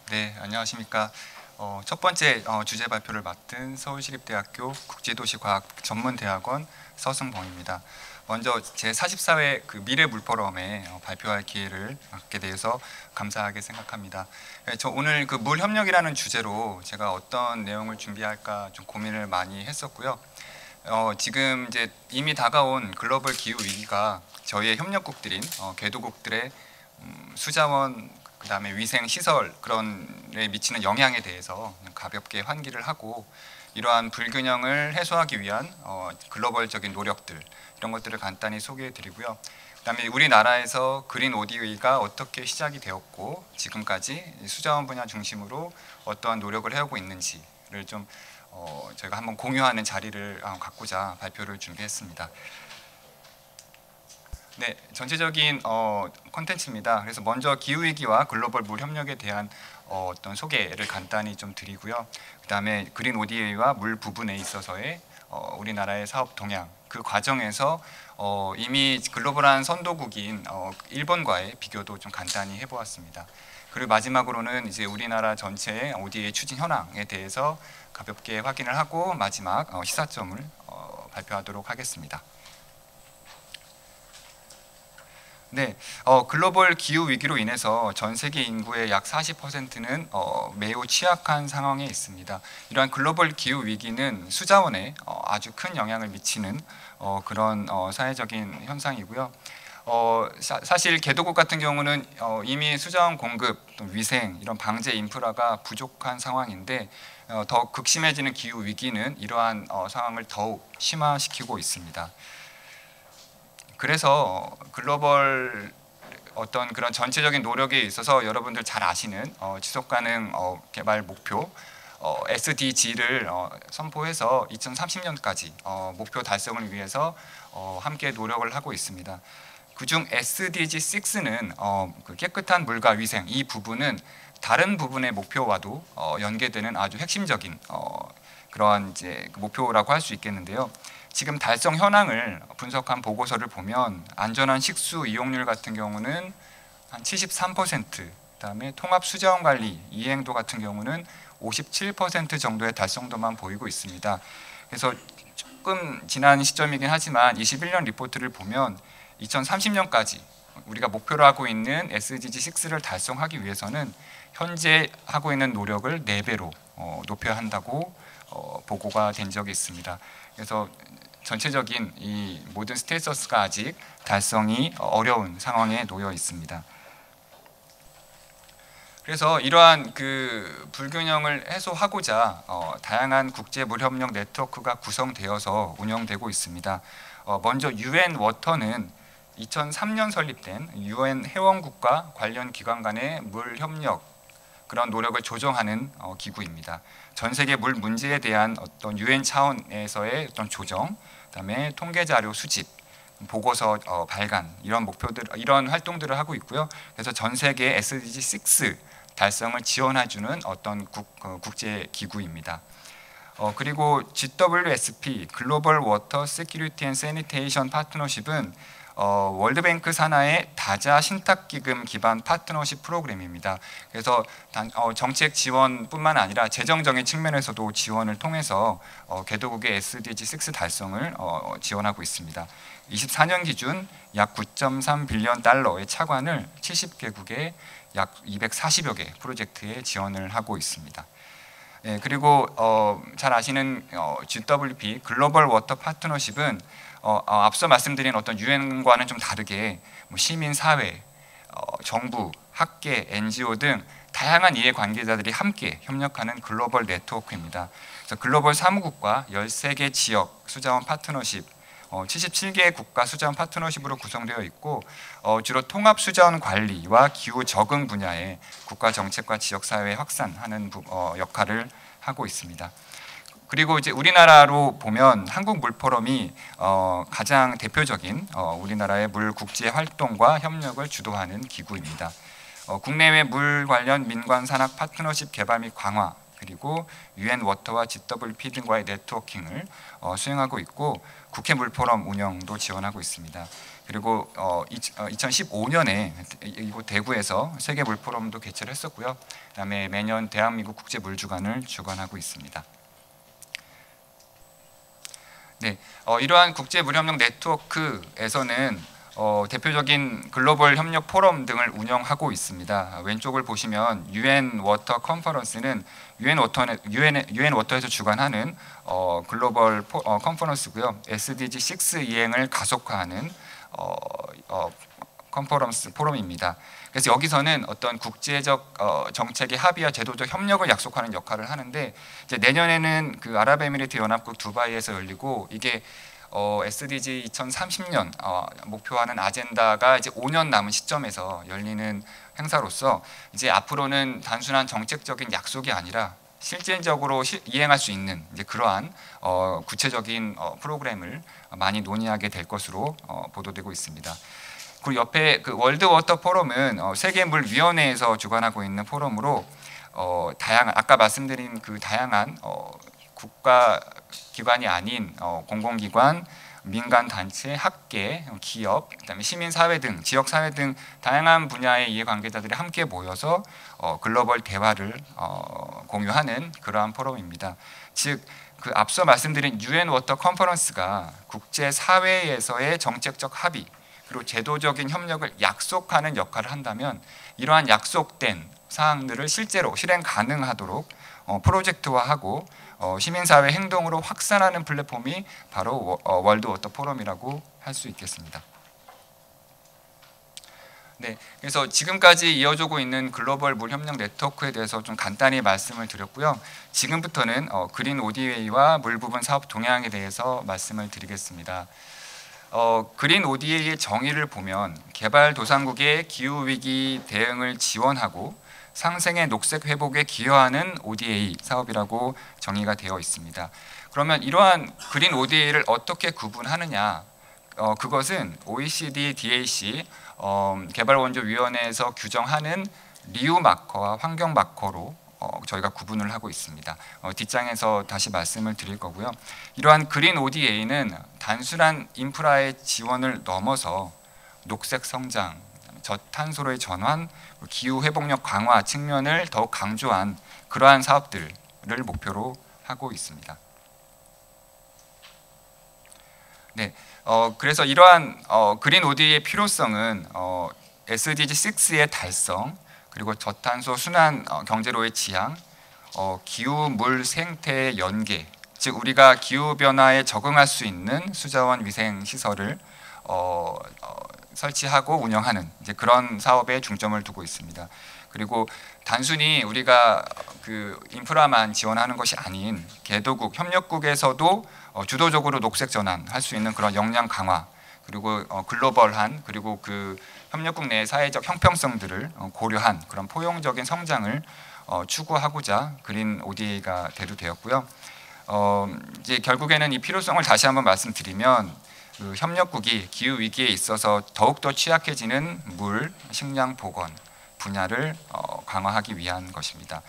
네, 안녕하십니까. 첫 번째 주제 발표를 맡은 서울시립대학교 국제도시과학전문대학원 서승봉입니다. 먼저 제 44회 그 미래물포럼에 발표할 기회를 갖게 되어서 감사하게 생각합니다. 저 오늘 그 물협력이라는 주제로 제가 어떤 내용을 준비할까 좀 고민을 많이 했었고요. 지금 이제 이미 다가온 글로벌 기후 위기가 저희의 협력국들인 개도국들의 수자원 그다음에 위생 시설 그런에 미치는 영향에 대해서 가볍게 환기를 하고 이러한 불균형을 해소하기 위한 글로벌적인 노력들 이런 것들을 간단히 소개해 드리고요. 그다음에 우리나라에서 그린 ODA가 어떻게 시작이 되었고 지금까지 수자원 분야 중심으로 어떠한 노력을 해오고 있는지를 좀 저희가 한번 공유하는 자리를 갖고자 발표를 준비했습니다. 네, 전체적인 콘텐츠입니다. 그래서 먼저 기후위기와 글로벌 물 협력에 대한 어떤 소개를 간단히 좀 드리고요. 그 다음에 그린 ODA와 물 부분에 있어서의 우리나라의 사업 동향, 그 과정에서 이미 글로벌한 선도국인 일본과의 비교도 좀 간단히 해보았습니다. 그리고 마지막으로는 이제 우리나라 전체의 ODA 추진 현황에 대해서 가볍게 확인을 하고 마지막 시사점을 발표하도록 하겠습니다. 네, 글로벌 기후 위기로 인해서 전 세계 인구의 약 40%는 매우 취약한 상황에 있습니다. 이러한 글로벌 기후 위기는 수자원에 아주 큰 영향을 미치는 그런 사회적인 현상이고요. 사실 개도국 같은 경우는 이미 수자원 공급, 위생, 이런 방제 인프라가 부족한 상황인데 더 극심해지는 기후 위기는 이러한 상황을 더욱 심화시키고 있습니다. 그래서 글로벌 어떤 그런 전체적인 노력에 있어서 여러분들 잘 아시는 지속가능 개발 목표 SDG를 선포해서 2030년까지 목표 달성을 위해서 함께 노력을 하고 있습니다. 그중 SDG 6는 그 깨끗한 물과 위생 이 부분은 다른 부분의 목표와도 연계되는 아주 핵심적인 그러한 이제 목표라고 할 수 있겠는데요. 지금 달성 현황을 분석한 보고서를 보면 안전한 식수 이용률 같은 경우는 한 73%, 그다음에 통합 수자원 관리 이행도 같은 경우는 57% 정도의 달성도만 보이고 있습니다. 그래서 조금 지난 시점이긴 하지만 21년 리포트를 보면 2030년까지 우리가 목표로 하고 있는 SDG 6를 달성하기 위해서는 현재 하고 있는 노력을 4배로 높여야 한다고 보고가 된 적이 있습니다. 그래서 전체적인 이 모든 스테이터스가 아직 달성이 어려운 상황에 놓여 있습니다. 그래서 이러한 그 불균형을 해소하고자 다양한 국제 물협력 네트워크가 구성되어서 운영되고 있습니다. 먼저 UN 워터는 2003년 설립된 UN 회원국과 관련 기관 간의 물 협력 그런 노력을 조정하는 기구입니다. 전 세계 물 문제에 대한 어떤 UN 차원에서의 어떤 조정, 그다음에 통계 자료 수집, 보고서 발간 이런 목표들, 이런 활동들을 하고 있고요. 그래서 전 세계 SDG 6 달성을 지원해주는 어떤 국제 기구입니다. 그리고 GWSP 글로벌 워터 세큐리티 앤 세니테이션 파트너십은 월드뱅크 산하의 다자 신탁기금 기반 파트너십 프로그램입니다. 그래서 정책 지원뿐만 아니라 재정적인 측면에서도 지원을 통해서 개도국의 SDG 6 달성을 지원하고 있습니다. 24년 기준 약 9.3 빌리언 달러의 차관을 70개국의 약 240여 개 프로젝트에 지원을 하고 있습니다. 예, 그리고 잘 아시는 GWP 글로벌 워터 파트너십은 앞서 말씀드린 어떤 유엔과는 좀 다르게 시민 사회, 정부, 학계, NGO 등 다양한 이해관계자들이 함께 협력하는 글로벌 네트워크입니다. 그래서 글로벌 사무국과 13개 지역 수자원 파트너십, 77개 국가 수자원 파트너십으로 구성되어 있고 주로 통합 수자원 관리와 기후 적응 분야의 국가 정책과 지역 사회 확산하는 역할을 하고 있습니다. 그리고 이제 우리나라로 보면 한국물포럼이 가장 대표적인 우리나라의 물 국제 활동과 협력을 주도하는 기구입니다. 국내외 물 관련 민관 산학 파트너십 개발 및 강화, 그리고 UN 워터와 GWP 등과의 네트워킹을 수행하고 있고 국회 물포럼 운영도 지원하고 있습니다. 그리고 2015년에 이곳 대구에서 세계 물 포럼도 개최를 했었고요. 그다음에 매년 대한민국 국제 물 주간을 주관하고 있습니다. 네, 이러한 국제 물 협력 네트워크에서는 대표적인 글로벌 협력 포럼 등을 운영하고 있습니다. 왼쪽을 보시면 UN 워터 컨퍼런스는 UN 워터에서 주관하는 글로벌 컨퍼런스고요. SDG 6 이행을 가속화하는 컨퍼런스 포럼입니다. 그래서 여기서는 어떤 국제적 정책의 합의와 제도적 협력을 약속하는 역할을 하는데, 이제 내년에는 그 아랍에미리트 연합국 두바이에서 열리고, 이게 SDG 2030년 목표하는 아젠다가 이제 5년 남은 시점에서 열리는 행사로서, 이제 앞으로는 단순한 정책적인 약속이 아니라 실질적으로 이행할 수 있는 이제 그러한 구체적인 프로그램을 많이 논의하게 될 것으로 보도되고 있습니다. 그리고 옆에 그 월드 워터 포럼은 세계물위원회에서 주관하고 있는 포럼으로 다양한, 아까 말씀드린 그 다양한 국가 기관이 아닌 공공기관, 민간 단체, 학계, 기업, 그다음에 시민사회 등 지역사회 등 다양한 분야의 이해관계자들이 함께 모여서 글로벌 대화를 공유하는 그러한 포럼입니다. 즉, 그 앞서 말씀드린 UN 워터 컨퍼런스가 국제사회에서의 정책적 합의 그리고 제도적인 협력을 약속하는 역할을 한다면, 이러한 약속된 사항들을 실제로 실행 가능하도록 프로젝트화하고 시민사회 행동으로 확산하는 플랫폼이 바로 월드 워터 포럼이라고 할 수 있겠습니다. 네, 그래서 지금까지 이어지고 있는 글로벌 물 협력 네트워크에 대해서 좀 간단히 말씀을 드렸고요. 지금부터는 그린 ODA와 물 부분 사업 동향에 대해서 말씀을 드리겠습니다. 그린 ODA의 정의를 보면 개발도상국의 기후위기 대응을 지원하고 상생의 녹색 회복에 기여하는 ODA 사업이라고 정의가 되어 있습니다. 그러면 이러한 그린 ODA를 어떻게 구분하느냐? 그것은 OECD DAC 개발원조위원회에서 규정하는 리우 마커와 환경 마커로 저희가 구분을 하고 있습니다. 뒷장에서 다시 말씀을 드릴 거고요. 이러한 그린 ODA는 단순한 인프라의 지원을 넘어서 녹색 성장, 저탄소로의 전환, 기후 회복력 강화 측면을 더욱 강조한 그러한 사업들을 목표로 하고 있습니다. 네, 그래서 이러한 그린 ODA의 필요성은 SDG 6의 달성, 그리고 저탄소 순환 경제로의 지향, 기후 물 생태의 연계, 즉 우리가 기후 변화에 적응할 수 있는 수자원 위생 시설을 설치하고 운영하는 이제 그런 사업에 중점을 두고 있습니다. 그리고 단순히 우리가 그 인프라만 지원하는 것이 아닌 개도국, 협력국에서도 주도적으로 녹색 전환할 수 있는 그런 역량 강화, 그리고 글로벌한, 그리고 그 협력국 내 사회적 형평성들을 고려한 그런 포용적인 성장을 추구하고자 그린 ODA가 대두되었고요. 이제 결국에는 이 필요성을 다시 한번 말씀드리면, 그 협력국이 기후 위기에 있어서 더욱더 취약해지는 물, 식량 보건 분야를 강화하기 위한 것입니다.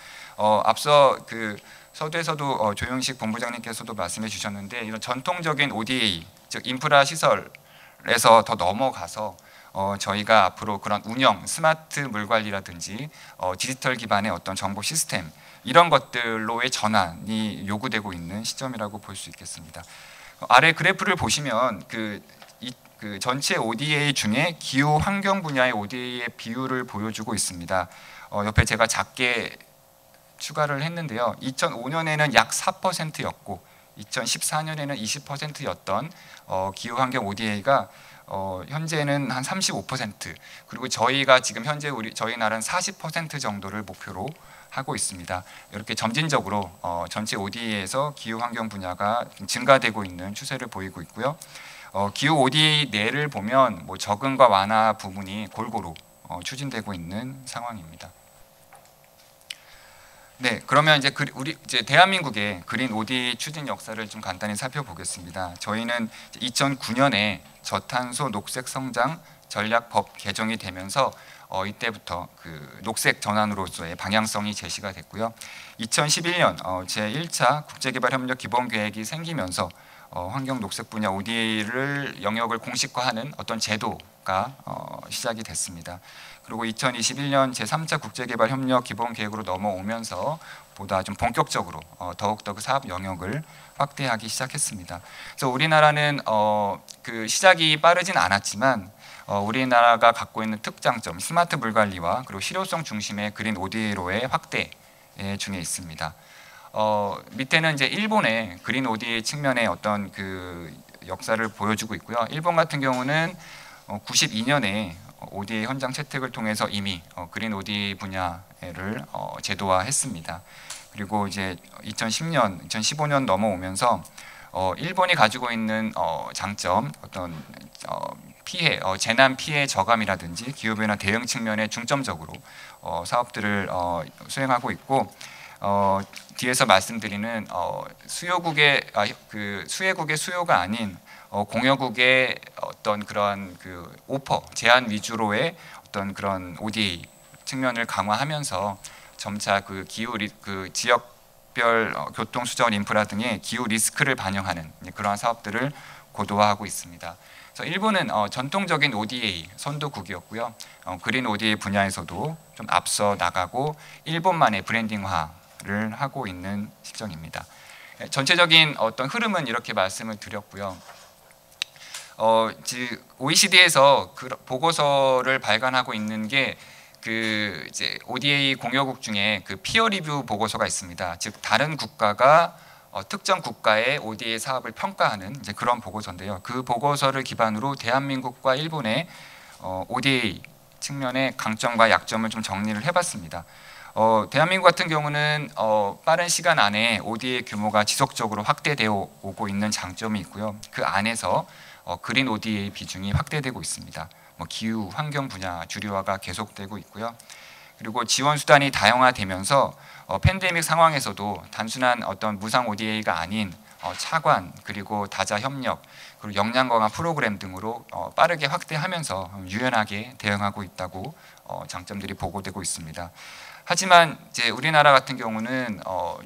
앞서 그 서두에서도 조영식 본부장님께서도 말씀해 주셨는데, 이런 전통적인 ODA, 즉 인프라 시설에서 더 넘어가서 저희가 앞으로 그런 운영, 스마트 물 관리라든지 디지털 기반의 어떤 정보 시스템, 이런 것들로의 전환이 요구되고 있는 시점이라고 볼 수 있겠습니다. 아래 그래프를 보시면 그 전체 ODA 중에 기후 환경 분야의 ODA의 비율을 보여주고 있습니다. 옆에 제가 작게 추가를 했는데요. 2005년에는 약 4%였고 2014년에는 20%였던 기후 환경 ODA가 현재는 한 35%, 그리고 저희가 지금 현재 저희 나라는 40% 정도를 목표로 하고 있습니다. 이렇게 점진적으로 전체 ODA에서 기후 환경 분야가 증가되고 있는 추세를 보이고 있고요. 기후 ODA 내를 보면 뭐 적응과 완화 부분이 골고루 추진되고 있는 상황입니다. 네, 그러면 이제 우리 대한민국의 그린 ODA 추진 역사를 좀 간단히 살펴보겠습니다. 저희는 2009년에 저탄소 녹색 성장 전략법 개정이 되면서 이때부터 그 녹색 전환으로서의 방향성이 제시가 됐고요. 2011년 제1차 국제개발협력 기본계획이 생기면서 환경 녹색 분야 ODA를 영역을 공식화하는 어떤 제도가 시작이 됐습니다. 그리고 2021년 제3차 국제개발협력 기본계획으로 넘어오면서 보다 좀 본격적으로 더욱더 그 사업 영역을 확대하기 시작했습니다. 그래서 우리나라는 그 시작이 빠르진 않았지만 우리나라가 갖고 있는 특장점, 스마트 물관리와 그리고 실효성 중심의 그린 ODA로의 확대 중에 있습니다. 밑에는 이제 일본의 그린 ODA 측면의 어떤 그 역사를 보여주고 있고요. 일본 같은 경우는 92년에 ODA 현장 채택을 통해서 이미 그린 ODA 분야를 제도화했습니다. 그리고 이제 2010년, 2015년 넘어오면서 일본이 가지고 있는 장점, 어떤 피해, 재난 피해 저감이라든지 기후변화 대응 측면에 중점적으로 사업들을 수행하고 있고, 뒤에서 말씀드리는 수혜국의 수요가 아닌 공여국의 어떤 그런 그 오퍼 제한 위주로의 어떤 그런 ODA 측면을 강화하면서 점차 그 그 지역별 교통 수자원 인프라 등의 기후 리스크를 반영하는 그러한 사업들을 고도화하고 있습니다. 그래서 일본은 전통적인 ODA 선도국이었고요. 그린 ODA 분야에서도 좀 앞서 나가고 일본만의 브랜딩화를 하고 있는 실정입니다. 전체적인 어떤 흐름은 이렇게 말씀을 드렸고요. OECD에서 그 보고서를 발간하고 있는 게 그 이제 ODA 공여국 중에 그 피어 리뷰 보고서가 있습니다. 즉 다른 국가가 특정 국가의 ODA 사업을 평가하는 이제 그런 보고서인데요. 그 보고서를 기반으로 대한민국과 일본의 ODA 측면의 강점과 약점을 좀 정리를 해봤습니다. 대한민국 같은 경우는 빠른 시간 안에 ODA 규모가 지속적으로 확대되어 오고 있는 장점이 있고요. 그 안에서 그린 ODA 비중이 확대되고 있습니다. 기후, 환경 분야 주류화가 계속되고 있고요. 그리고 지원 수단이 다양화되면서 팬데믹 상황에서도 단순한 어떤 무상 ODA가 아닌 차관 그리고 다자 협력 그리고 역량 강화 프로그램 등으로 빠르게 확대하면서 유연하게 대응하고 있다고 장점들이 보고되고 있습니다. 하지만 이제 우리나라 같은 경우는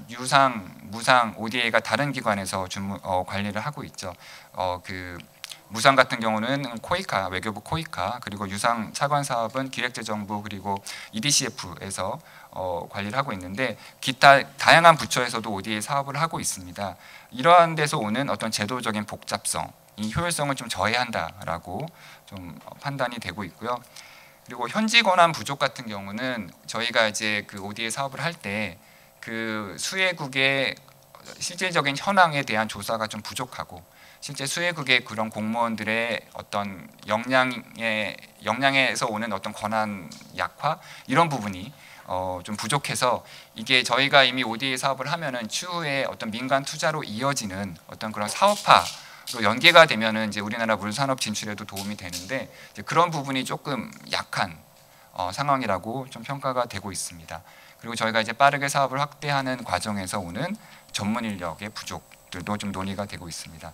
유상, 무상 ODA가 다른 기관에서 관리를 하고 있죠. 그 무상 같은 경우는 코이카, 외교부 코이카, 그리고 유상 차관 사업은 기획재정부 그리고 EDCF에서 관리를 하고 있는데 기타 다양한 부처에서도 ODA 사업을 하고 있습니다. 이러한 데서 오는 어떤 제도적인 복잡성, 이 효율성을 좀 저해한다라고 좀 판단이 되고 있고요. 그리고 현지 권한 부족 같은 경우는 저희가 이제 그 ODA 사업을 할 때 그 수혜국의 실질적인 현황에 대한 조사가 좀 부족하고 실제 수혜국의 그런 공무원들의 어떤 역량에서 오는 어떤 권한 약화 이런 부분이 좀 부족해서 이게 저희가 이미 ODA 사업을 하면은 추후에 어떤 민간 투자로 이어지는 어떤 그런 사업화로 연계가 되면은 이제 우리나라 물산업 진출에도 도움이 되는데 이제 그런 부분이 조금 약한 상황이라고 좀 평가가 되고 있습니다. 그리고 저희가 이제 빠르게 사업을 확대하는 과정에서 오는 전문 인력의 부족들도 좀 논의가 되고 있습니다.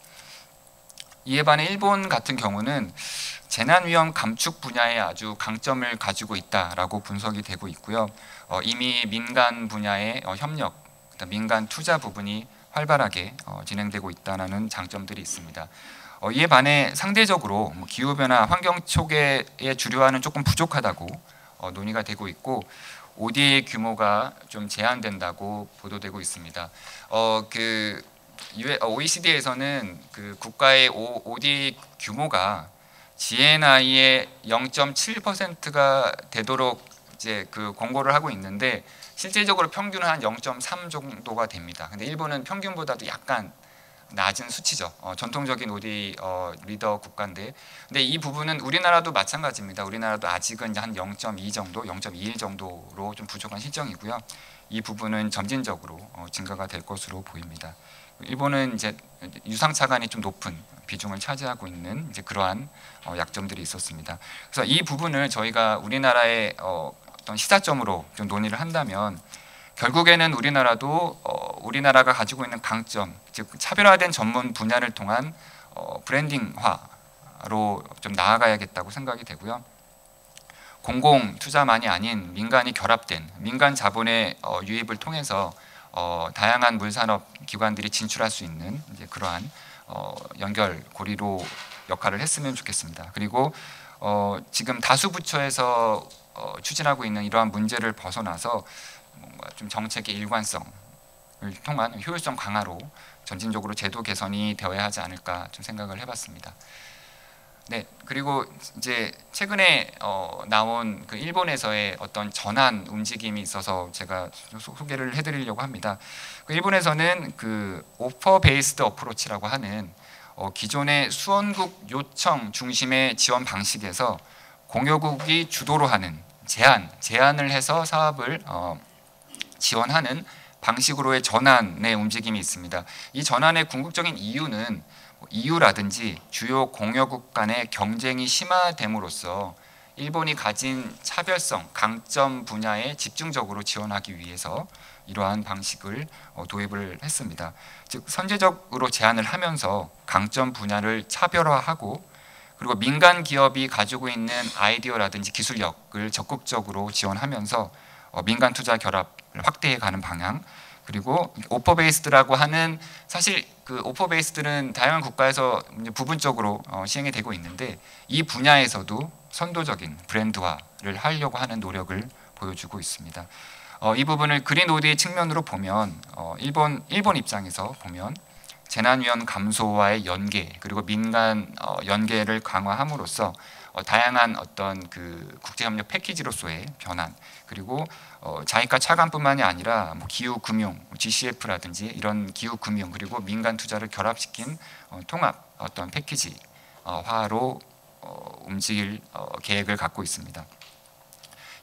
이에 반해 일본 같은 경우는 재난위험 감축 분야에 아주 강점을 가지고 있다라고 분석이 되고 있고요. 이미 민간 분야의 협력, 민간 투자 부분이 활발하게 진행되고 있다는 장점들이 있습니다. 이에 반해 상대적으로 기후변화, 환경 초계의 주류화는 조금 부족하다고 논의가 되고 있고 ODA 규모가 좀 제한된다고 보도되고 있습니다. OECD에서는 그 국가의 ODA 규모가 GNI의 0.7%가 되도록 이제 그 권고를 하고 있는데 실질적으로 평균은 한 0.3 정도가 됩니다. 근데 일본은 평균보다도 약간 낮은 수치죠. 전통적인 ODA 리더 국가인데, 근데 이 부분은 우리나라도 마찬가지입니다. 우리나라도 아직은 한 0.2 정도, 0.21 정도로 좀 부족한 실정이고요. 이 부분은 점진적으로 증가가 될 것으로 보입니다. 일본은 이제 유상 차관이 좀 높은 비중을 차지하고 있는 이제 그러한 약점들이 있었습니다. 그래서 이 부분을 저희가 우리나라의 어떤 시사점으로 좀 논의를 한다면 결국에는 우리나라도 우리나라가 가지고 있는 강점, 즉 차별화된 전문 분야를 통한 브랜딩화로 좀 나아가야겠다고 생각이 되고요. 공공 투자만이 아닌 민간이 결합된 민간 자본의 유입을 통해서 다양한 물산업 기관들이 진출할 수 있는 이제 그러한 연결고리로 역할을 했으면 좋겠습니다. 그리고 지금 다수 부처에서 추진하고 있는 이러한 문제를 벗어나서 뭔가 좀 정책의 일관성을 통한 효율성 강화로 점진적으로 제도 개선이 되어야 하지 않을까 좀 생각을 해봤습니다. 네, 그리고 이제 최근에 나온 그 일본에서의 어떤 전환 움직임이 있어서 제가 소개를 해드리려고 합니다. 그 일본에서는 그 오퍼 베이스드 어프로치라고 하는 기존의 수원국 요청 중심의 지원 방식에서 공여국이 주도로 하는 제안을 해서 사업을 지원하는 방식으로의 전환의 움직임이 있습니다. 이 전환의 궁극적인 이유는 EU라든지 주요 공여국 간의 경쟁이 심화됨으로써 일본이 가진 차별성, 강점 분야에 집중적으로 지원하기 위해서 이러한 방식을 도입을 했습니다. 즉 선제적으로 제안을 하면서 강점 분야를 차별화하고 그리고 민간 기업이 가지고 있는 아이디어라든지 기술력을 적극적으로 지원하면서 민간 투자 결합을 확대해 가는 방향, 그리고 오퍼 베이스드라고 하는, 사실 그 오퍼 베이스드는 다양한 국가에서 부분적으로 시행이 되고 있는데 이 분야에서도 선도적인 브랜드화를 하려고 하는 노력을 보여주고 있습니다. 이 부분을 그린 ODA 측면으로 보면 일본 입장에서 보면 재난 위험 감소와의 연계, 그리고 민간 연계를 강화함으로써 다양한 어떤 그 국제협력 패키지로서의 변환, 그리고 자이카 차관뿐만이 아니라 뭐 기후 금융, GCF라든지 이런 기후 금융, 그리고 민간 투자를 결합시킨 통합 어떤 패키지화로 움직일 계획을 갖고 있습니다.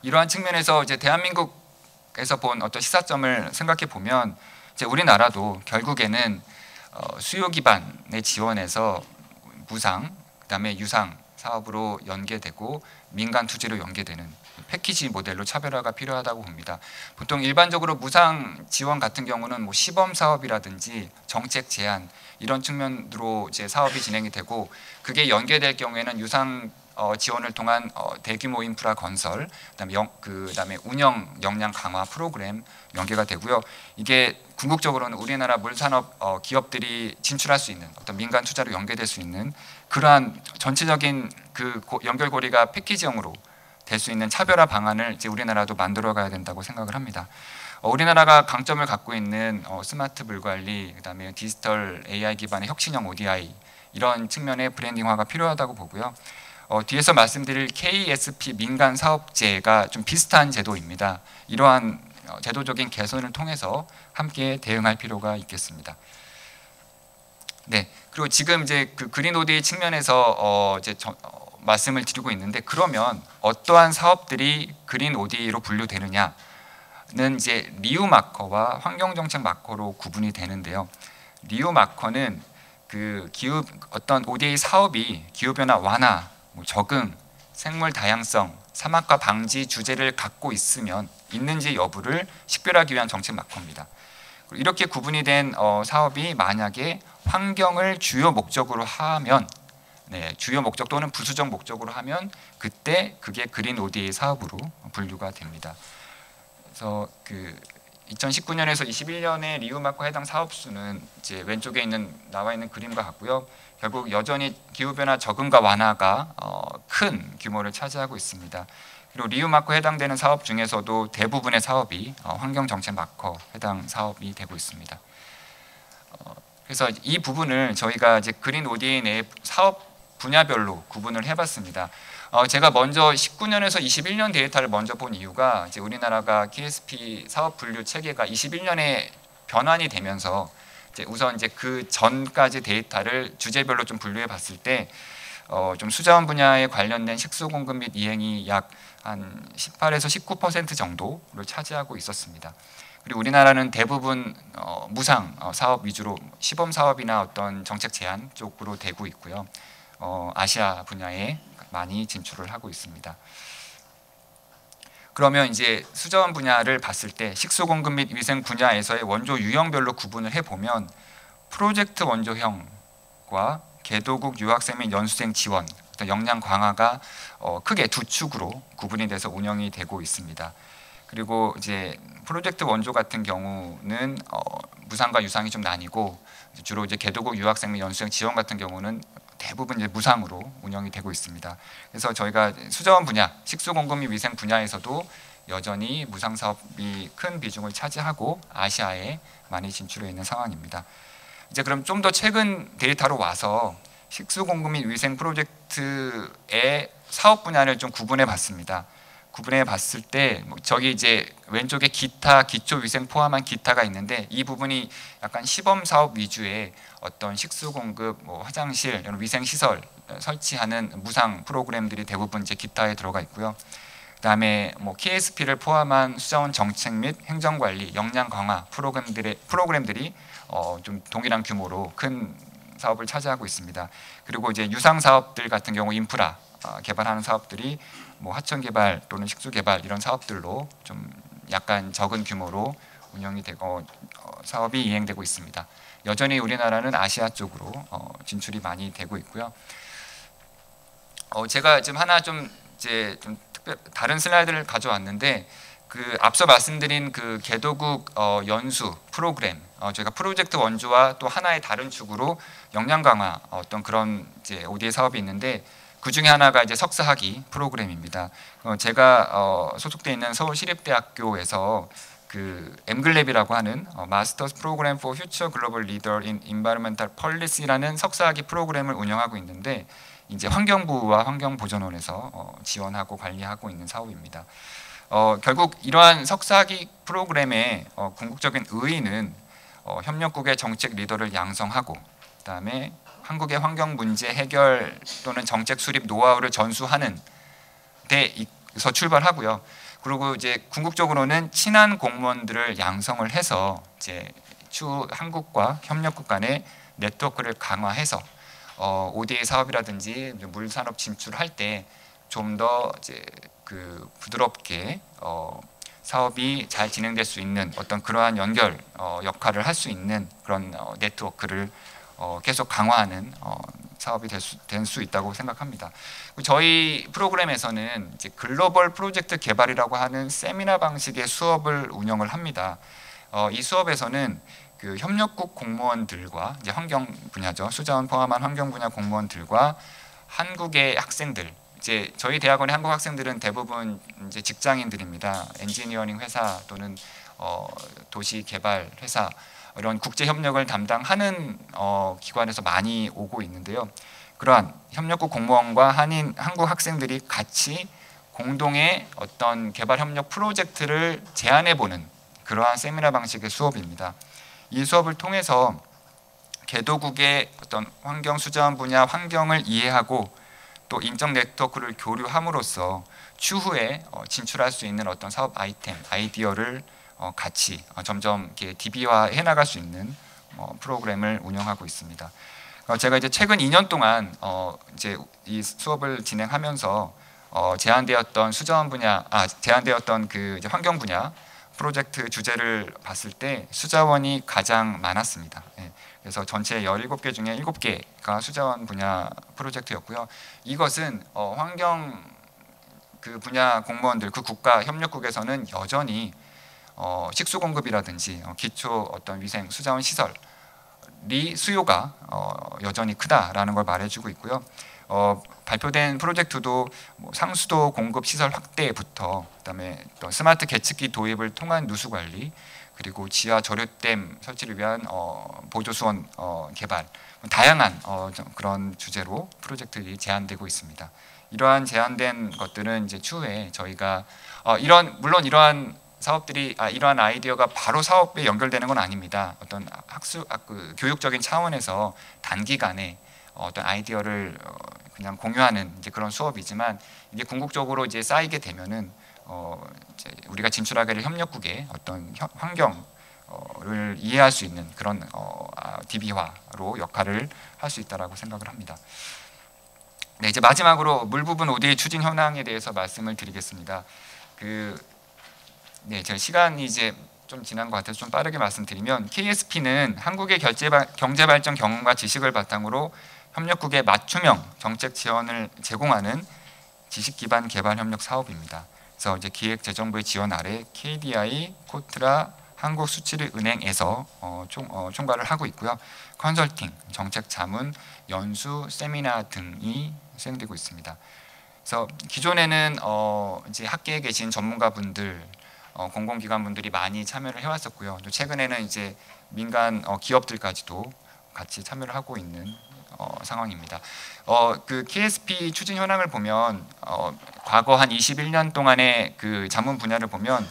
이러한 측면에서 이제 대한민국에서 본 어떤 시사점을 생각해 보면 이제 우리나라도 결국에는 수요 기반의 지원에서 무상, 그다음에 유상 사업으로 연계되고 민간 투자로 연계되는 패키지 모델로 차별화가 필요하다고 봅니다. 보통 일반적으로 무상 지원 같은 경우는 뭐 시범 사업이라든지 정책 제안 이런 측면으로 이제 사업이 진행이 되고, 그게 연계될 경우에는 유상 지원을 통한 대규모 인프라 건설, 그다음에 운영 역량 강화 프로그램 연계가 되고요. 이게 궁극적으로는 우리나라 물산업 기업들이 진출할 수 있는 어떤 민간 투자로 연계될 수 있는 그러한 전체적인 그 연결고리가 패키지형으로 될 수 있는 차별화 방안을 이제 우리나라도 만들어가야 된다고 생각을 합니다. 우리나라가 강점을 갖고 있는 스마트 물관리, 그다음에 디지털 AI 기반의 혁신형 ODI 이런 측면의 브랜딩화가 필요하다고 보고요. 뒤에서 말씀드릴 KSP 민간 사업제가 좀 비슷한 제도입니다. 이러한 제도적인 개선을 통해서 함께 대응할 필요가 있겠습니다. 네, 그리고 지금 이제 그 그린 ODA 측면에서 이제 말씀을 드리고 있는데, 그러면 어떠한 사업들이 그린 ODA로 분류되느냐는 이제 리우 마커와 환경정책 마커로 구분이 되는데요. 리우 마커는 그 어떤 ODA 사업이 기후변화 완화, 적응, 생물 다양성, 사막화 방지 주제를 갖고 있는지 여부를 식별하기 위한 정책 마커입니다. 이렇게 구분이 된 사업이 만약에 환경을 주요 목적으로 하면, 주요 목적 또는 부수적 목적으로 하면 그때 그게 그린 ODA 사업으로 분류가 됩니다. 그래서 그 2019년에서 21년의 리우 마커 해당 사업 수는 이제 왼쪽에 나와 있는 그림과 같고요. 결국 여전히 기후변화 적응과 완화가 큰 규모를 차지하고 있습니다. 그리고 리우 마커 해당되는 사업 중에서도 대부분의 사업이 환경정책 마커 해당 사업이 되고 있습니다. 그래서 이 부분을 저희가 이제 그린 ODA 내 사업 분야별로 구분을 해봤습니다. 제가 먼저 19년에서 21년 데이터를 먼저 본 이유가 이제 우리나라가 KSP 사업 분류 체계가 21년에 변환이 되면서 우선 이제 그 전까지 데이터를 주제별로 좀 분류해 봤을 때 좀 수자원 분야에 관련된 식수 공급 및 이행이 약 한 18에서 19% 정도를 차지하고 있었습니다. 그리고 우리나라는 대부분 무상 사업 위주로 시범 사업이나 어떤 정책 제안 쪽으로 되고 있고요. 아시아 분야에 많이 진출을 하고 있습니다. 그러면 이제 수자원 분야를 봤을 때 식수 공급 및 위생 분야에서의 원조 유형별로 구분을 해보면 프로젝트 원조형과 개도국 유학생 및 연수생 지원, 역량 강화가 크게 두 축으로 구분이 돼서 운영이 되고 있습니다. 그리고 이제 프로젝트 원조 같은 경우는 무상과 유상이 좀 나뉘고 주로 이제 개도국 유학생 및 연수생 지원 같은 경우는 대부분 이제 무상으로 운영이 되고 있습니다. 그래서 저희가 수자원 분야, 식수 공급 및 위생 분야에서도 여전히 무상 사업이 큰 비중을 차지하고 아시아에 많이 진출해 있는 상황입니다. 이제 그럼 좀 더 최근 데이터로 와서 식수 공급 및 위생 프로젝트의 사업 분야를 좀 구분해 봤습니다. 구분해 봤을 때 저기 이제 왼쪽에 기타, 기초 위생 포함한 기타가 있는데 이 부분이 약간 시범 사업 위주의 어떤 식수 공급, 화장실, 이런 위생 시설 설치하는 무상 프로그램들이 대부분 이제 기타에 들어가 있고요. 그다음에 KSP를 포함한 수자원 정책 및 행정 관리, 역량 강화 프로그램들이 좀 동일한 규모로 큰 사업을 차지하고 있습니다. 그리고 이제 유상 사업들 같은 경우 인프라 개발하는 사업들이 하천 개발 또는 식수 개발 이런 사업들로 좀 약간 적은 규모로 운영이 되고 사업이 이행되고 있습니다. 여전히 우리나라는 아시아 쪽으로 진출이 많이 되고 있고요. 제가 지금 하나 좀 다른 슬라이드를 가져왔는데 그 앞서 말씀드린 그 개도국 연수 프로그램 저희가 프로젝트 원조와 또 하나의 다른 축으로 역량 강화 어떤 그런 이제 ODA 사업이 있는데 그 중에 하나가 이제 석사학위 프로그램입니다. 제가 소속돼 있는 서울시립대학교에서 그 엠글랩이라고 하는 마스터스 프로그램 for Future Global Leader in Environmental Policy라는 석사학위 프로그램을 운영하고 있는데 이제 환경부와 환경보전원에서 지원하고 관리하고 있는 사업입니다. 결국 이러한 석사학위 프로그램의 궁극적인 의의는 협력국의 정책 리더를 양성하고 그다음에 한국의 환경 문제 해결 또는 정책 수립 노하우를 전수하는 데서 출발하고요. 그리고 이제 궁극적으로는 친한 공무원들을 양성을 해서 이제 추후 한국과 협력국 간의 네트워크를 강화해서 ODA 사업이라든지 물산업 진출할 때 좀 더 이제 그 부드럽게 사업이 잘 진행될 수 있는 어떤 그러한 연결 역할을 할 수 있는 그런 네트워크를 계속 강화하는 사업이 될 수 있다고 생각합니다. 저희 프로그램에서는 이제 글로벌 프로젝트 개발이라고 하는 세미나 방식의 수업을 운영을 합니다. 이 수업에서는 그 협력국 공무원들과 이제 환경 분야죠, 수자원 포함한 환경 분야 공무원들과 한국의 학생들, 이제 저희 대학원의 한국 학생들은 대부분 이제 직장인들입니다. 엔지니어링 회사 또는 도시 개발 회사 이런 국제 협력을 담당하는 기관에서 많이 오고 있는데요. 그러한 협력국 공무원과 한국 학생들이 같이 공동의 어떤 개발 협력 프로젝트를 제안해 보는 그러한 세미나 방식의 수업입니다. 이 수업을 통해서 개도국의 어떤 환경 수자원 분야 환경을 이해하고 또 인적 네트워크를 교류함으로써 추후에 진출할 수 있는 어떤 사업 아이디어를 같이 점점 이렇게 DB화해 나갈 수 있는 프로그램을 운영하고 있습니다. 제가 이제 최근 2년 동안 이제 이 수업을 진행하면서 제한되었던 그 이제 환경 분야 프로젝트 주제를 봤을 때 수자원이 가장 많았습니다. 그래서 전체 17개 중에 7개가 수자원 분야 프로젝트였고요. 이것은 환경 그 분야 공무원들, 그 국가 협력국에서는 여전히 식수 공급이라든지 기초 어떤 위생 수자원 시설이 수요가 여전히 크다라는 걸 말해주고 있고요. 발표된 프로젝트도 상수도 공급 시설 확대부터 그다음에 또 스마트 계측기 도입을 통한 누수 관리, 그리고 지하 저류댐 설치를 위한 보조 수원 개발, 다양한 그런 주제로 프로젝트들이 제안되고 있습니다. 이러한 제안된 것들은 이제 추후에 저희가 물론 이러한 사업들이 이러한 아이디어가 바로 사업에 연결되는 건 아닙니다. 어떤 교육적인 차원에서 단기간에 어떤 아이디어를 그냥 공유하는 이제 그런 수업이지만 이게 궁극적으로 이제 쌓이게 되면은 이제 우리가 진출하게 될 협력국의 어떤 환경을 이해할 수 있는 그런 DB화로 역할을 할 수 있다라고 생각을 합니다. 네, 이제 마지막으로 물 부분 ODA 추진 현황에 대해서 말씀을 드리겠습니다. 네, 제 시간이 이제 좀 지난 것 같아서 좀 빠르게 말씀드리면 KSP는 한국의 경제발전 경험과 지식을 바탕으로 협력국의 맞춤형 정책 지원을 제공하는 지식 기반 개발 협력 사업입니다. 그래서 이제 기획재정부의 지원 아래 KDI, 코트라, 한국수출은행에서 총괄을 하고 있고요. 컨설팅, 정책 자문, 연수, 세미나 등이 수행되고 있습니다. 그래서 기존에는 이제 학계에 계신 전문가분들, 공공기관분들이 많이 참여를 해왔었고요. 또 최근에는 이제 민간 기업들까지도 같이 참여를 하고 있는 상황입니다. 그 KSP 추진 현황을 보면 과거 한 21년 동안의 그 자문 분야를 보면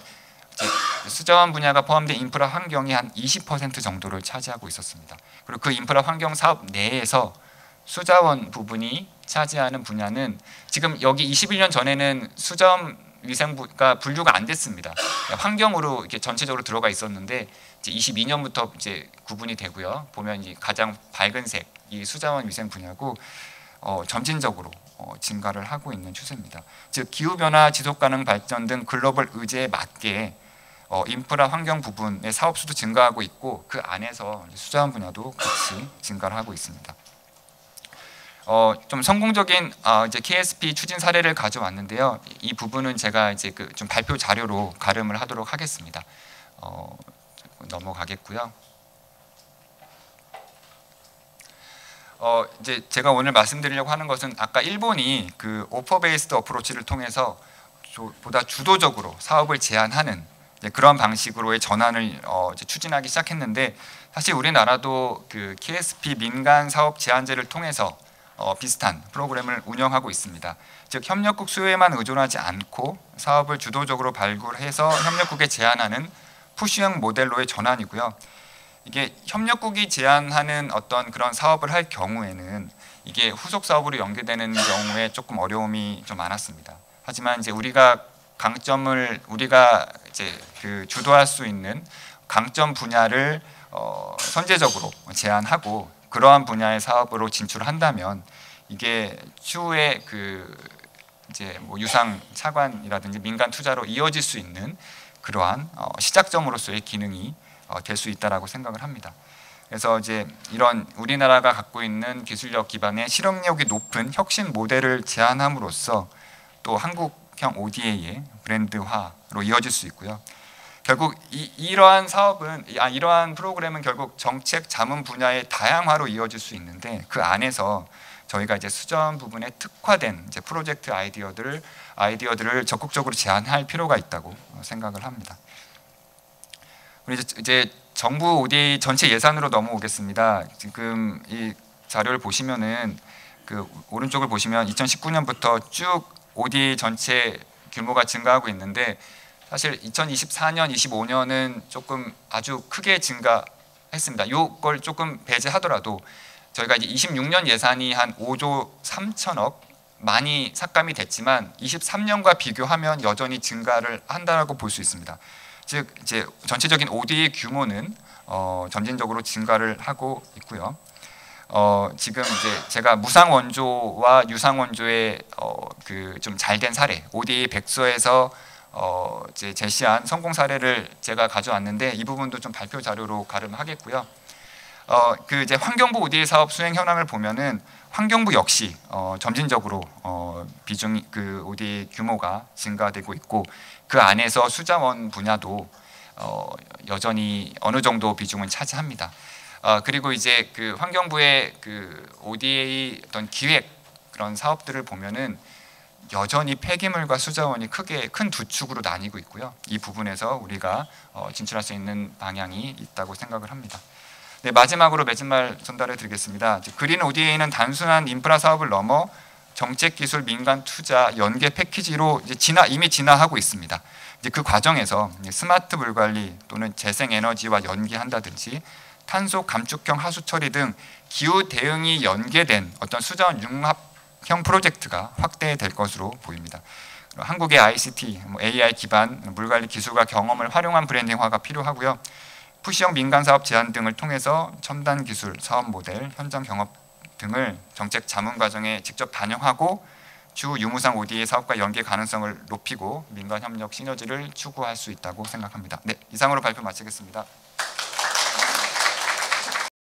수자원 분야가 포함된 인프라 환경이 한 20% 정도를 차지하고 있었습니다. 그리고 그 인프라 환경 사업 내에서 수자원 부분이 차지하는 분야는 지금 여기 21년 전에는 수자원 위생부가 분류가 안 됐습니다. 환경으로 이렇게 전체적으로 들어가 있었는데 이제 22년부터 이제 구분이 되고요. 보면 이 가장 밝은 색 이 수자원 위생 분야고 점진적으로 증가를 하고 있는 추세입니다. 즉 기후 변화, 지속 가능 발전 등 글로벌 의제에 맞게 인프라 환경 부분의 사업 수도 증가하고 있고 그 안에서 수자원 분야도 같이 증가를 하고 있습니다. 좀 성공적인 이제 KSP 추진 사례를 가져왔는데요. 이 부분은 제가 이제 좀 발표 자료로 가름을 하도록 하겠습니다. 넘어가겠고요. 이제 제가 오늘 말씀드리려고 하는 것은 아까 일본이 그 오퍼 베이스드 어프로치를 통해서 보다 주도적으로 사업을 제안하는 그런 방식으로의 전환을 이제 추진하기 시작했는데 사실 우리나라도 그 KSP 민간 사업 제한제를 통해서 비슷한 프로그램을 운영하고 있습니다. 즉 협력국 수요에만 의존하지 않고 사업을 주도적으로 발굴해서 협력국에 제안하는 푸시형 모델로의 전환이고요. 이게 협력국이 제안하는 어떤 그런 사업을 할 경우에는 이게 후속 사업으로 연계되는 경우에 조금 어려움이 좀 많았습니다. 하지만 이제 우리가 이제 그 주도할 수 있는 강점 분야를 선제적으로 제안하고 그러한 분야의 사업으로 진출한다면 이게 추후에 그 이제 뭐 유상 차관이라든지 민간 투자로 이어질 수 있는 그러한 시작점으로서의 기능이 될 수 있다라고 생각을 합니다. 그래서 이제 이런 우리나라가 갖고 있는 기술력 기반의 실행력이 높은 혁신 모델을 제안함으로써 또 한국형 ODA의 브랜드화로 이어질 수 있고요. 결국 이러한 사업은 이러한 프로그램은 결국 정책 자문 분야의 다양화로 이어질 수 있는데 그 안에서 저희가 이제 수자원 부분에 특화된 이제 프로젝트 아이디어들을 적극적으로 제안할 필요가 있다고 생각을 합니다. 우리 이제 정부 ODA 전체 예산으로 넘어오겠습니다. 지금 이 자료를 보시면은 그 오른쪽을 보시면 2019년부터 쭉 ODA 전체 규모가 증가하고 있는데 사실 2024년, 25년은 조금 아주 크게 증가했습니다. 이걸 조금 배제하더라도 저희가 이제 26년 예산이 한 5조 3천억 많이 삭감이 됐지만 23년과 비교하면 여전히 증가를 한다라고 볼 수 있습니다. 즉 이제 전체적인 ODA 규모는 점진적으로 증가를 하고 있고요. 지금 이제 제가 무상 원조와 유상 원조의 그 좀 잘된 사례 ODA 백서에서 이제 제시한 성공 사례를 제가 가져왔는데 이 부분도 좀 발표 자료로 가름하겠고요. 그 이제 환경부 ODA 사업 수행 현황을 보면은 환경부 역시 점진적으로 비중 그 ODA 규모가 증가되고 있고 그 안에서 수자원 분야도 여전히 어느 정도 비중을 차지합니다. 그리고 이제 그 환경부의 그 ODA 어떤 기획 그런 사업들을 보면은 여전히 폐기물과 수자원이 큰 두 축으로 나뉘고 있고요. 이 부분에서 우리가 진출할 수 있는 방향이 있다고 생각을 합니다. 네, 마지막으로 맺은 말 전달해 드리겠습니다. 그린 ODA는 단순한 인프라 사업을 넘어 정책, 기술, 민간 투자, 연계 패키지로 이제 이미 진화하고 있습니다. 이제 그 과정에서 스마트 물 관리 또는 재생 에너지와 연계한다든지 탄소 감축형 하수 처리 등 기후 대응이 연계된 어떤 수자원 융합형 프로젝트가 확대될 것으로 보입니다. 한국의 ICT, AI 기반 물 관리 기술과 경험을 활용한 브랜딩화가 필요하고요. 푸시형 민간 사업 제안 등을 통해서 첨단 기술, 사업 모델, 현장 경험 등을 정책 자문 과정에 직접 반영하고 추후 유무상 ODA 사업과 연계 가능성을 높이고 민간 협력 시너지를 추구할 수 있다고 생각합니다. 네, 이상으로 발표 마치겠습니다.